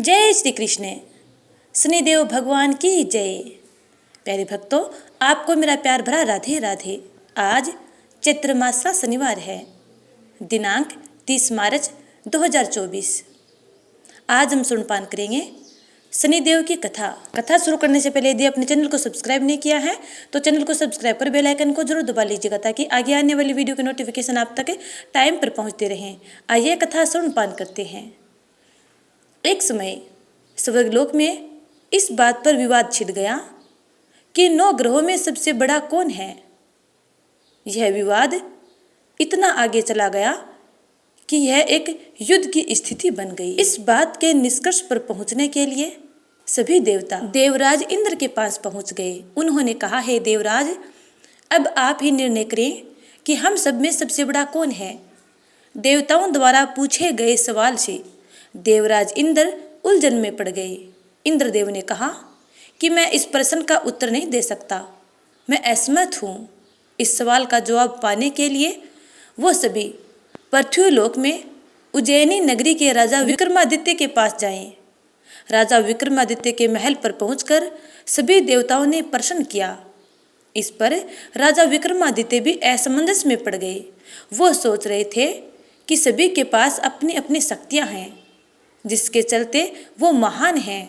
जय श्री कृष्ण। शनिदेव भगवान की जय। प्यारे भक्तों, आपको मेरा प्यार भरा राधे राधे। आज चैत्र मास का शनिवार है, दिनांक 30 मार्च 2024। आज हम सुनपान करेंगे शनिदेव की कथा शुरू करने से पहले यदि अपने चैनल को सब्सक्राइब नहीं किया है तो चैनल को सब्सक्राइब कर बेल आइकन को जरूर दबा लीजिएगा ताकि आगे आने वाली वीडियो के नोटिफिकेशन आप तक टाइम पर पहुंचते रहें। आइए कथा सुनपान करते हैं। एक समय स्वर्गलोक में इस बात पर विवाद छिड़ गया कि 9 ग्रहों में सबसे बड़ा कौन है। यह विवाद इतना आगे चला गया कि यह एक युद्ध की स्थिति बन गई। इस बात के निष्कर्ष पर पहुंचने के लिए सभी देवता देवराज इंद्र के पास पहुंच गए। उन्होंने कहा, हे देवराज, अब आप ही निर्णय करें कि हम सब में सबसे बड़ा कौन है। देवताओं द्वारा पूछे गए सवाल से देवराज इंद्र उलझन में पड़ गए। इंद्रदेव ने कहा कि मैं इस प्रश्न का उत्तर नहीं दे सकता, मैं असमर्थ हूँ। इस सवाल का जवाब पाने के लिए वो सभी पृथ्वीलोक में उज्जैनी नगरी के राजा विक्रमादित्य के पास जाएं। राजा विक्रमादित्य के महल पर पहुंचकर सभी देवताओं ने प्रश्न किया। इस पर राजा विक्रमादित्य भी असमंजस में पड़ गए। वो सोच रहे थे कि सभी के पास अपनी अपनी शक्तियाँ हैं जिसके चलते वो महान हैं।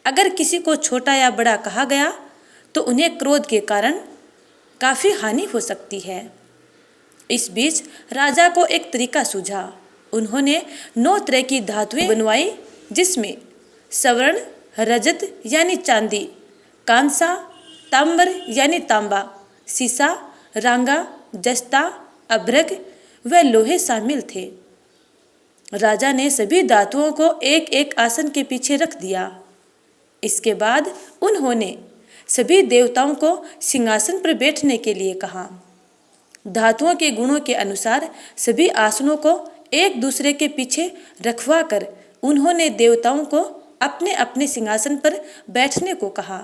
अगर किसी को छोटा या बड़ा कहा गया तो उन्हें क्रोध के कारण काफ़ी हानि हो सकती है। इस बीच राजा को एक तरीका सूझा। उन्होंने 9 तरह की धातुएं बनवाई, जिसमें स्वर्ण, रजत यानी चांदी, कांसा, तांबर यानी तांबा, सीसा, रांगा, जस्ता, अभ्रक व लोहे शामिल थे। राजा ने सभी धातुओं को एक एक आसन के पीछे रख दिया। इसके बाद उन्होंने सभी देवताओं को सिंहासन पर बैठने के लिए कहा। धातुओं के गुणों के अनुसार सभी आसनों को एक दूसरे के पीछे रखवा कर उन्होंने देवताओं को अपने अपने सिंहासन पर बैठने को कहा।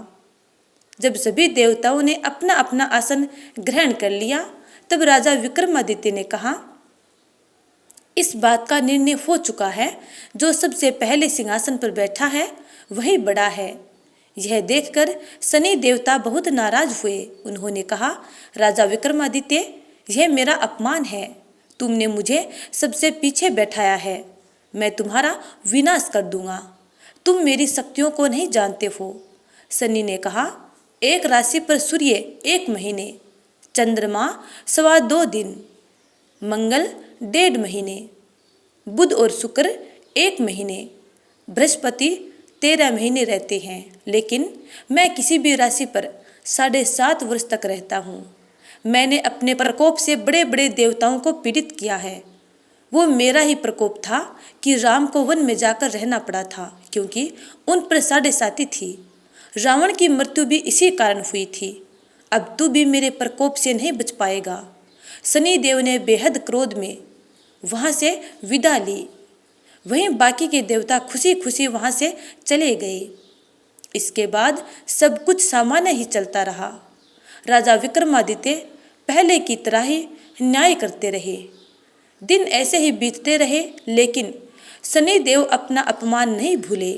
जब सभी देवताओं ने अपना अपना आसन ग्रहण कर लिया तब राजा विक्रमादित्य ने कहा, इस बात का निर्णय हो चुका है, जो सबसे पहले सिंहासन पर बैठा है वही बड़ा है। यह देखकर शनि देवता बहुत नाराज हुए। उन्होंने कहा, राजा विक्रमादित्य, यह मेरा अपमान है। तुमने मुझे सबसे पीछे बैठाया है, मैं तुम्हारा विनाश कर दूंगा। तुम मेरी शक्तियों को नहीं जानते हो। शनि ने कहा, एक राशि पर सूर्य 1 महीने, चंद्रमा 2.25 दिन, मंगल 1.5 महीने, बुध और शुक्र 1 महीने, बृहस्पति 13 महीने रहते हैं, लेकिन मैं किसी भी राशि पर 7.5 वर्ष तक रहता हूँ। मैंने अपने प्रकोप से बड़े बड़े देवताओं को पीड़ित किया है। वो मेरा ही प्रकोप था कि राम को वन में जाकर रहना पड़ा था, क्योंकि उन पर 7.5 थी। रावण की मृत्यु भी इसी कारण हुई थी। अब तू भी मेरे प्रकोप से नहीं बच पाएगा। शनि देव ने बेहद क्रोध में वहाँ से विदा ली। वहीं बाकी के देवता खुशी खुशी वहाँ से चले गए। इसके बाद सब कुछ सामान्य ही चलता रहा। राजा विक्रमादित्य पहले की तरह ही न्याय करते रहे। दिन ऐसे ही बीतते रहे, लेकिन शनि देव अपना अपमान नहीं भूले।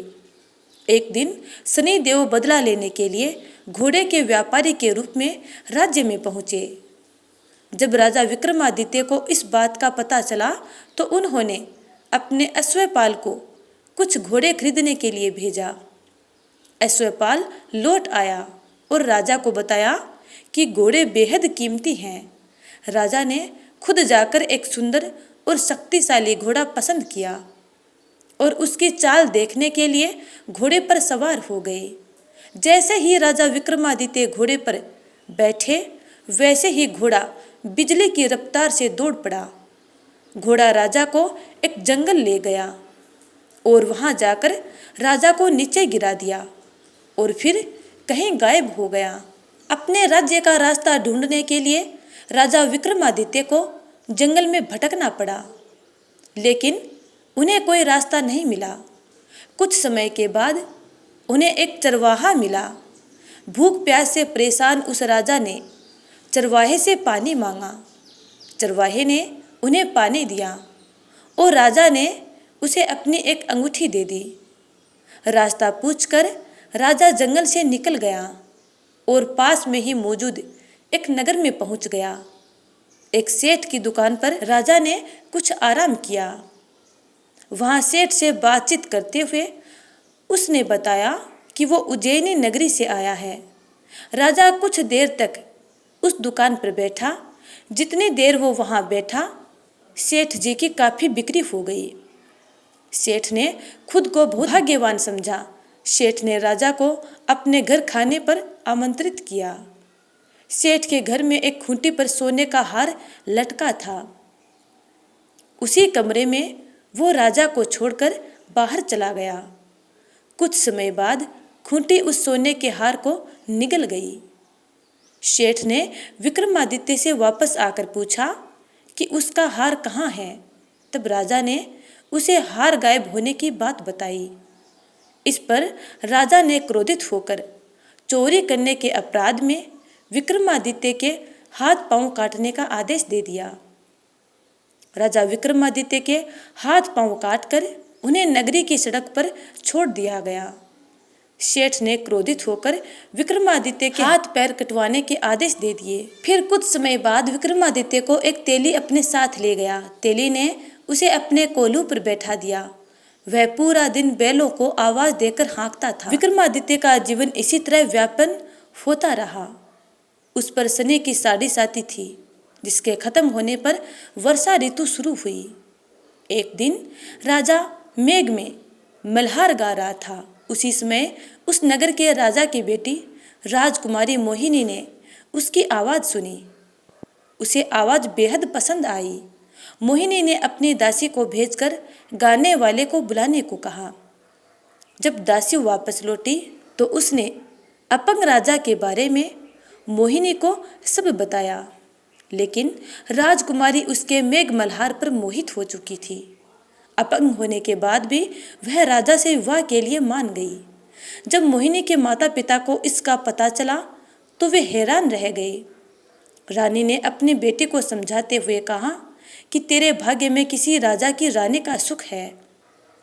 एक दिन शनि देव बदला लेने के लिए घोड़े के व्यापारी के रूप में राज्य में पहुँचे। जब राजा विक्रमादित्य को इस बात का पता चला तो उन्होंने अपने अश्वपाल को कुछ घोड़े खरीदने के लिए भेजा। अश्वपाल लौट आया और राजा को बताया कि घोड़े बेहद कीमती हैं। राजा ने खुद जाकर एक सुंदर और शक्तिशाली घोड़ा पसंद किया और उसकी चाल देखने के लिए घोड़े पर सवार हो गए। जैसे ही राजा विक्रमादित्य घोड़े पर बैठे, वैसे ही घोड़ा बिजली की रफ्तार से दौड़ पड़ा। घोड़ा राजा को एक जंगल ले गया और वहां जाकर राजा को नीचे गिरा दिया और फिर कहीं गायब हो गया। अपने राज्य का रास्ता ढूंढने के लिए राजा विक्रमादित्य को जंगल में भटकना पड़ा, लेकिन उन्हें कोई रास्ता नहीं मिला। कुछ समय के बाद उन्हें एक चरवाहा मिला। भूख प्यास से परेशान उस राजा ने चरवाहे से पानी मांगा। चरवाहे ने उन्हें पानी दिया और राजा ने उसे अपनी एक अंगूठी दे दी। रास्ता पूछकर राजा जंगल से निकल गया और पास में ही मौजूद एक नगर में पहुंच गया। एक सेठ की दुकान पर राजा ने कुछ आराम किया। वहां सेठ से बातचीत करते हुए उसने बताया कि वो उज्जैनी नगरी से आया है। राजा कुछ देर तक उस दुकान पर बैठा। जितनी देर वो वहां बैठा, सेठ जी की काफी बिक्री हो गई। सेठ ने खुद को बहुत भाग्यवान समझा। सेठ ने राजा को अपने घर खाने पर आमंत्रित किया। सेठ के घर में एक खूंटी पर सोने का हार लटका था। उसी कमरे में वो राजा को छोड़कर बाहर चला गया। कुछ समय बाद खूंटी उस सोने के हार को निगल गई। सेठ ने विक्रमादित्य से वापस आकर पूछा कि उसका हार कहाँ है। तब राजा ने उसे हार गायब होने की बात बताई। इस पर राजा ने क्रोधित होकर चोरी करने के अपराध में विक्रमादित्य के हाथ पांव काटने का आदेश दे दिया। राजा विक्रमादित्य के हाथ पांव काटकर उन्हें नगरी की सड़क पर छोड़ दिया गया। सेठ ने क्रोधित होकर विक्रमादित्य के हाथ पैर कटवाने के आदेश दे दिए। फिर कुछ समय बाद विक्रमादित्य को एक तेली अपने साथ ले गया। तेली ने उसे अपने कोल्हू पर बैठा दिया। वह पूरा दिन बैलों को आवाज देकर हाँकता था। विक्रमादित्य का जीवन इसी तरह व्यापन होता रहा। उस पर शनि की साढ़ी साथी थी, जिसके खत्म होने पर वर्षा ऋतु शुरू हुई। एक दिन राजा मेघ में मल्हार गा रहा था। उसी समय उस नगर के राजा की बेटी राजकुमारी मोहिनी ने उसकी आवाज सुनी। उसे आवाज बेहद पसंद आई। मोहिनी ने अपनी दासी को भेजकर गाने वाले को बुलाने को कहा। जब दासी वापस लौटी तो उसने अपंग राजा के बारे में मोहिनी को सब बताया, लेकिन राजकुमारी उसके मेघ मल्हार पर मोहित हो चुकी थी। अपंग होने के बाद भी वह राजा से विवाह के लिए मान गई। जब मोहिनी के माता पिता को इसका पता चला तो वे हैरान रह गए। रानी ने अपनी बेटी को समझाते हुए कहा कि तेरे भाग्य में किसी राजा की रानी का सुख है।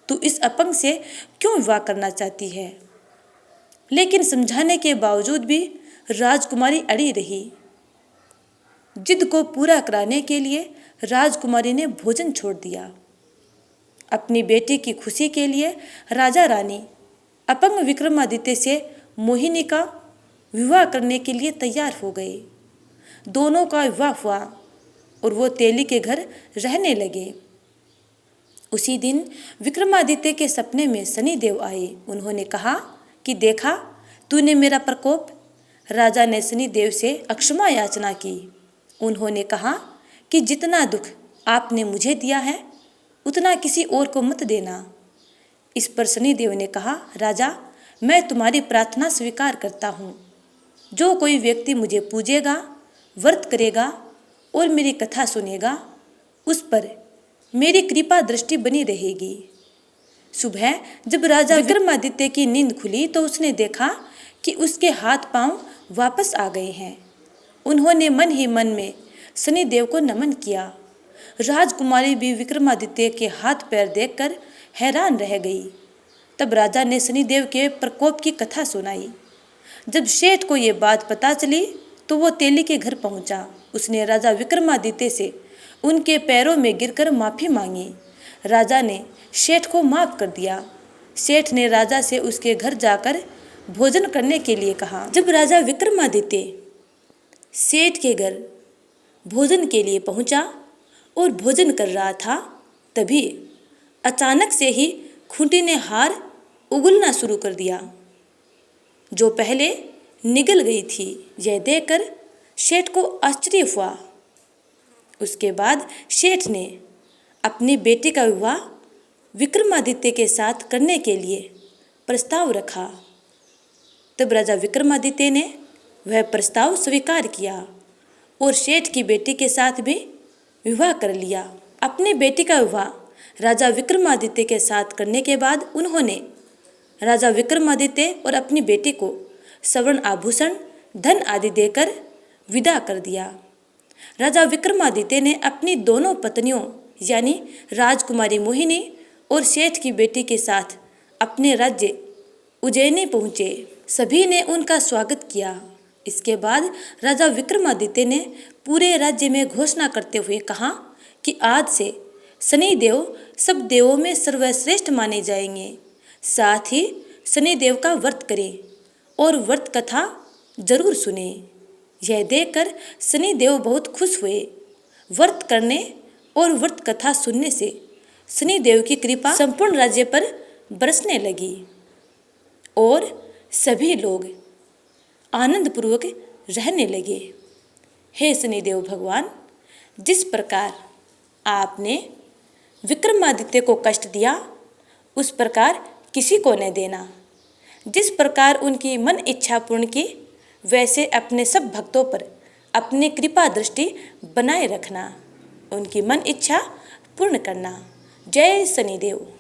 तू इस अपंग से क्यों विवाह करना चाहती है? लेकिन समझाने के बावजूद भी राजकुमारी अड़ी रही। जिद को पूरा कराने के लिए राजकुमारी ने भोजन छोड़ दिया। अपनी बेटी की खुशी के लिए राजा रानी अपंग विक्रमादित्य से मोहिनी का विवाह करने के लिए तैयार हो गए। दोनों का विवाह हुआ और वो तेली के घर रहने लगे। उसी दिन विक्रमादित्य के सपने में शनिदेव आए। उन्होंने कहा कि देखा तूने मेरा प्रकोप। राजा ने शनिदेव से अक्षमा याचना की। उन्होंने कहा कि जितना दुख आपने मुझे दिया है उतना किसी और को मत देना। इस पर शनिदेव ने कहा, राजा मैं तुम्हारी प्रार्थना स्वीकार करता हूँ। जो कोई व्यक्ति मुझे पूजेगा, व्रत करेगा और मेरी कथा सुनेगा, उस पर मेरी कृपा दृष्टि बनी रहेगी। सुबह जब राजा विक्रमादित्य की नींद खुली तो उसने देखा कि उसके हाथ पांव वापस आ गए हैं। उन्होंने मन ही मन में शनिदेव को नमन किया। राजकुमारी भी विक्रमादित्य के हाथ पैर देखकर हैरान रह गई। तब राजा ने शनिदेव के प्रकोप की कथा सुनाई। जब सेठ को ये बात पता चली तो वो तेली के घर पहुंचा। उसने राजा विक्रमादित्य से उनके पैरों में गिरकर माफ़ी मांगी। राजा ने सेठ को माफ़ कर दिया। सेठ ने राजा से उसके घर जाकर भोजन करने के लिए कहा। जब राजा विक्रमादित्य सेठ के घर भोजन के लिए पहुंचा और भोजन कर रहा था, तभी अचानक से ही खूंटी ने हार उगलना शुरू कर दिया, जो पहले निगल गई थी। यह देखकर सेठ को आश्चर्य हुआ। उसके बाद सेठ ने अपनी बेटी का विवाह विक्रमादित्य के साथ करने के लिए प्रस्ताव रखा। तब राजा विक्रमादित्य ने वह प्रस्ताव स्वीकार किया और सेठ की बेटी के साथ भी विवाह कर लिया। अपनी बेटी का विवाह राजा विक्रमादित्य के साथ करने के बाद उन्होंने राजा विक्रमादित्य और अपनी बेटी को स्वर्ण आभूषण, धन आदि देकर विदा कर दिया। राजा विक्रमादित्य ने अपनी दोनों पत्नियों यानी राजकुमारी मोहिनी और सेठ की बेटी के साथ अपने राज्य उज्जैनी पहुँचे। सभी ने उनका स्वागत किया। इसके बाद राजा विक्रमादित्य ने पूरे राज्य में घोषणा करते हुए कहा कि आज से शनिदेव सब देवों में सर्वश्रेष्ठ माने जाएंगे। साथ ही शनिदेव का व्रत करें और व्रत कथा जरूर सुने। यह देखकर शनिदेव बहुत खुश हुए। व्रत करने और व्रत कथा सुनने से शनिदेव की कृपा संपूर्ण राज्य पर बरसने लगी और सभी लोग आनंदपूर्वक रहने लगे। हे शनिदेव भगवान, जिस प्रकार आपने विक्रमादित्य को कष्ट दिया उस प्रकार किसी को न देना। जिस प्रकार उनकी मन इच्छा पूर्ण की वैसे अपने सब भक्तों पर अपनी कृपा दृष्टि बनाए रखना। उनकी मन इच्छा पूर्ण करना। जय शनिदेव।